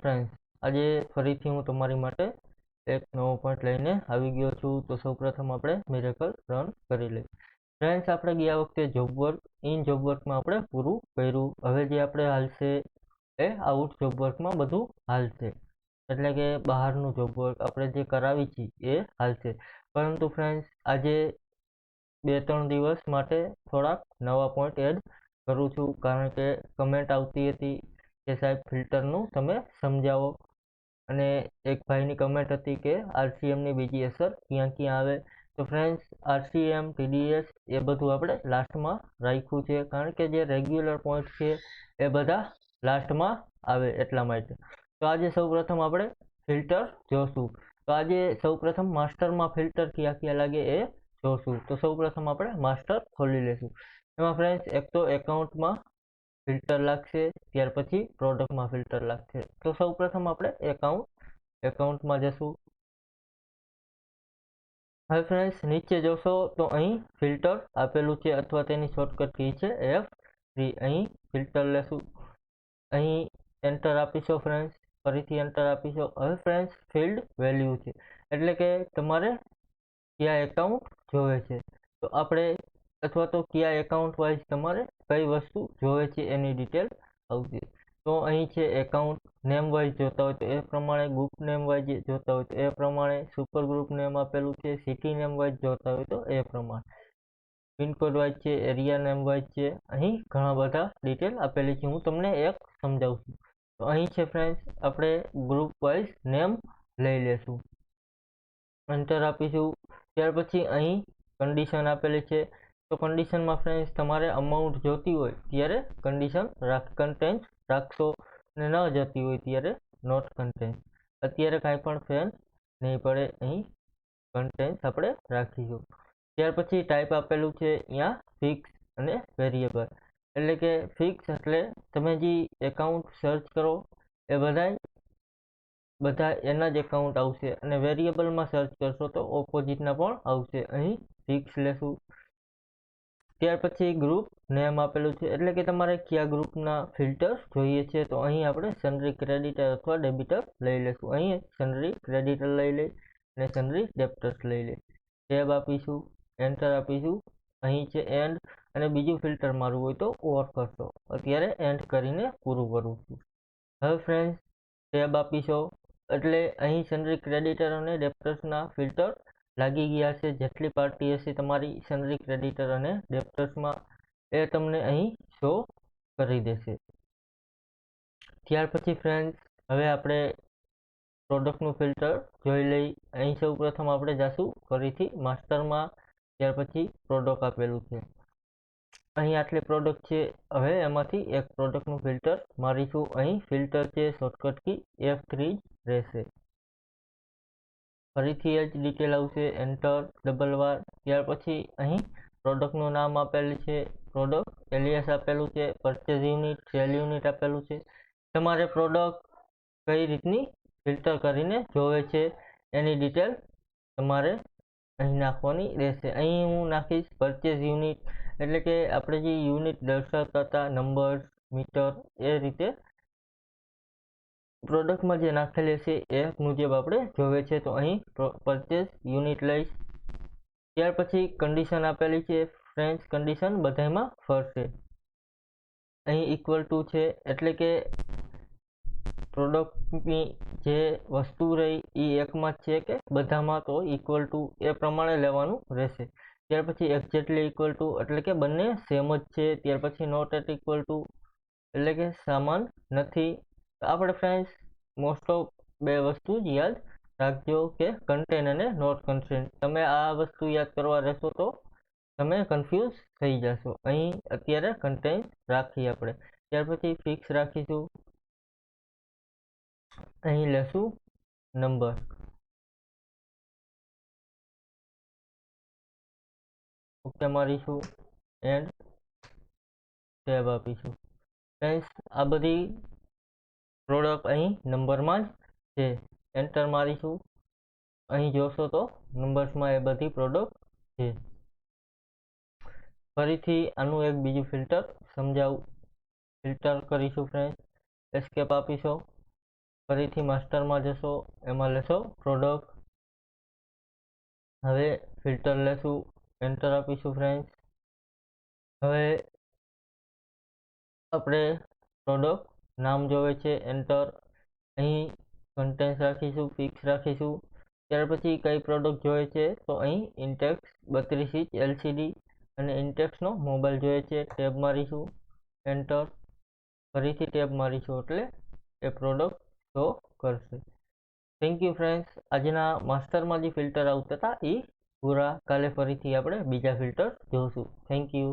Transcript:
Friends, આજે ફરીથી હું તમારી માટે એક નવો પોઈન્ટ લઈને આવી ગયો છું. તો સૌપ્રથમ આપણે મિરેકલ રન કરી લઈએ. ફ્રેન્ડ્સ, આપણે ગયા વખતે જોબ વર્કમાં આપણે પૂરું કર્યું. હવે જે આપણે હાલશે એ આઉટ જોબ વર્કમાં બધું હાલશે, એટલે કે બહારનું જોબ વર્ક આપણે જે કરાવી છીએ એ હાલશે. પરંતુ ફ્રેન્ડ્સ, આજે 2-3 દિવસ માટે થોડાક નવા પોઈન્ટ એડ કરું છું, કારણ કે કમેન્ટ આવતી હતી કે સાહેબ ફિલ્ટરનું તમે સમજાવો. અને એક ભાઈની કમેન્ટ હતી કે આરસીએમની બીજી અસર ક્યાં ક્યાં આવે. તો ફ્રેન્ડ્સ, આરસીએમ, ટીડીએસ એ બધું આપણે લાસ્ટમાં રાખ્યું છે, કારણ કે જે રેગ્યુલર પોઈન્ટ છે એ બધા લાસ્ટમાં આવે એટલા માટે. તો આજે સૌપ્રથમ આપણે ફિલ્ટર જોશું. તો આજે સૌપ્રથમ માસ્ટરમાં ફિલ્ટર ક્યાં ક્યાં લાગે એ જોશું. તો સૌપ્રથમ આપણે માસ્ટર ખોલી લેશું. એમાં ફ્રેન્ડ્સ, એક તો એકાઉન્ટમાં ફિલ્ટર લાગશે, ત્યાર પછી પ્રોડક્ટમાં ફિલ્ટર લાગશે. તો સૌપ્રથમ આપણે એકાઉન્ટમાં જશું. હવે ફ્રેન્ડ્સ, નીચે જોશો તો અહીં ફિલ્ટર આપેલું છે, અથવા તેની શોર્ટકટ કી છે F3. અહીં ફિલ્ટર લેશું, અહીં એન્ટર આપીશો ફ્રેન્ડ્સ, ફરીથી એન્ટર આપીશો. હવે ફ્રેન્ડ્સ, ફિલ્ડ વેલ્યુ છે, એટલે કે તમારે કયા એકાઉન્ટ જોવે છે. તો આપણે અથવા તો કયા એકાઉન્ટ વાઇઝ તમારે કઈ વસ્તુ જોવે છે એની ડિટેલ આવશે. તો અહીં છે એકાઉન્ટ નેમ વાઇઝ જોતા હોય તો એ પ્રમાણે, ગ્રુપ નેમ વાઇઝ જોતા હોય તો એ પ્રમાણે, સુપર ગ્રુપ નેમ આપેલું છે, સિટી નેમ વાઇઝ જોતા હોય તો એ પ્રમાણે, પિનકોડ વાઇઝ છે, એરિયા નેમ વાઇઝ છે. અહીં ઘણા બધા ડિટેલ આપેલી છે, હું તમને એક સમજાવું છું. તો અહીં છે ફ્રેન્ડ્સ, આપણે ગ્રુપ વાઇઝ નેમ લઈ લેશું, એન્ટર આપીશું. ત્યાર પછી અહીં કન્ડિશન આપેલી છે. તો કન્ડિશનમાં ફ્રેન્ડ્સ, તમારે અમાઉન્ટ જોતી હોય ત્યારે કન્ડિશન કન્ટેન્ટ રાખશો, અને ન જોતી હોય ત્યારે નોટ કન્ટેન્ટ. અત્યારે કાંઈ પણ ફેર નહીં પડે, અહીં કન્ટેન્ટ આપણે રાખીશું. ત્યાર પછી ટાઈપ આપેલું છે અહીંયા ફિક્સ અને વેરિયેબલ, એટલે કે ફિક્સ એટલે તમે જે એકાઉન્ટ સર્ચ કરો એ બધા એના જ એકાઉન્ટ આવશે, અને વેરિયેબલમાં સર્ચ કરશો તો ઓપોઝિટના પણ આવશે. અહીં ફિક્સ લેશું. ત્યાર પછી ગ્રુપ નેમ આપેલું છે, એટલે કે તમારે કયા ગ્રુપના ફિલ્ટર્સ જોઈએ છે. તો અહીં આપણે સન્ડ્રી ક્રેડિટર અથવા ડેબિટર લઈ લેશું. અહીં સન્ડ્રી ક્રેડિટર લઈ લઈ અને સન્ડ્રી ડેબિટર્સ લઈ લઈ. ટેબ આપીશું, એન્ટર આપીશું. અહીં છે એન્ડ, અને બીજું ફિલ્ટર મારવું હોય તો ઓર કરશો. અત્યારે એન્ડ કરીને પૂરું કરું છું. હવે ફ્રેન્ડ્સ, ટેબ આપીશો એટલે અહીં સન્ડ્રી ક્રેડિટર અને ડેબિટર્સના ફિલ્ટર લાગી ગયા છે. જેટલી પાર્ટી હશે તમારી સન્ડ્રી ક્રેડિટર અને ડેબિટર્સમાં, એ તમને અહીં શો કરી દેશે. ત્યાર પછી ફ્રેન્ડ્સ, હવે આપણે પ્રોડક્ટનું ફિલ્ટર જોઈ લઈ. અહીં સૌ પ્રથમ આપણે જશું ફરીથી માસ્ટરમાં, ત્યાર પછી પ્રોડક્ટ આપેલું છે. અહીં આટલી પ્રોડક્ટ છે. હવે એમાંથી એક પ્રોડક્ટનું ફિલ્ટર મારીશું. અહીં ફિલ્ટર છે, શોર્ટકટ કી F3 રહેશે. ફરીથી એ જ ડિટેલ આવશે, એન્ટર ડબલ વાર. ત્યાર પછી અહીં પ્રોડક્ટનું નામ આપેલું છે, પ્રોડક્ટ એલિયાસ આપેલું છે, પરચેઝ યુનિટ, સેલ યુનિટ આપેલું છે. તમારે પ્રોડક્ટ કઈ રીતની ફિલ્ટર કરીને જોવે છે એની ડિટેલ તમારે અહીં નાખવાની રહેશે. અહીં હું નાખીશ પરચેઝ યુનિટ, એટલે કે આપણે જે યુનિટ દર્શાવતા હતા, નંબર્સ, મીટર, એ રીતે પ્રોડક્ટમાં જે નાખેલી છે એ મુજબ આપણે જોવે છે. તો અહીં પરચેઝ યુનિટ લઈશ. ત્યાર પછી કન્ડિશન આપેલી છે ફ્રેન્ડ્સ, કન્ડિશન બધામાં ફરશે. અહીં ઇક્વલ ટુ છે, એટલે કે પ્રોડક્ટની જે વસ્તુ રહી એ એકમાં જ છે કે બધામાં, તો ઇક્વલ ટુ એ પ્રમાણે લેવાનું રહેશે. ત્યાર પછી એક્ઝેક્ટલી ઇક્વલ ટુ, એટલે કે બંને સેમ જ છે. ત્યાર પછી નોટ એટ ઇક્વલ ટુ, એટલે કે સમાન નથી. આપણે ફ્રેન્ડ્સ મોસ્ટ ઓફ બે વસ્તુ જ યાદ રાખજો કે કન્ટેન અને નોટ કન્ટેન. તમે આ વસ્તુ યાદ કરવા રહેશો તો તમે કન્ફ્યુઝ થઈ જશો. અહીં અત્યારે કન્ટેન રાખીએ આપણે. ત્યાર પછી ફિક્સ રાખીશું. અહીં લેશું નંબર. ઓકે મારીશું, એન્ડ ટેબ આપીશું. ફ્રેન્ડ્સ, આ બધી પ્રોડક્ટ અહીં નંબરમાં જ છે. એન્ટર મારીશું. અહીં જોશો તો નંબર્સમાં એ બધી પ્રોડક્ટ છે. ફરીથી આનું એક બીજું ફિલ્ટર સમજાવું. ફિલ્ટર કરીશું ફ્રેન્ડ, એસ્કેપ આપીશું. ફરીથી માસ્ટરમાં જશો, એમાં લેશો પ્રોડક્ટ. હવે ફિલ્ટર લેશું, એન્ટર આપીશું ફ્રેન્ડ્સ. હવે આપણે પ્રોડક્ટ નામ જોવે છે, એન્ટર. અહીં કન્ટેન્ટ્સ રાખીશું, પિક્સ રાખીશું. ત્યાર પછી કઈ પ્રોડક્ટ જોઈએ છે, તો અહીં ઇન્ટેક્સ 32 ઇંચ LCD અને ઇન્ટેક્સનો મોબાઈલ જોઈએ છે. ટેબ મારીશું, એન્ટર. ફરીથી ટેબ મારીશું એટલે એ પ્રોડક્ટ શો કરશે. Thank you friends. આજના માસ્ટરમાં જે ફિલ્ટર આવતા હતા એ પૂરા. કાલે ફરીથી આપણે બીજા ફિલ્ટર જોઈશું. Thank you.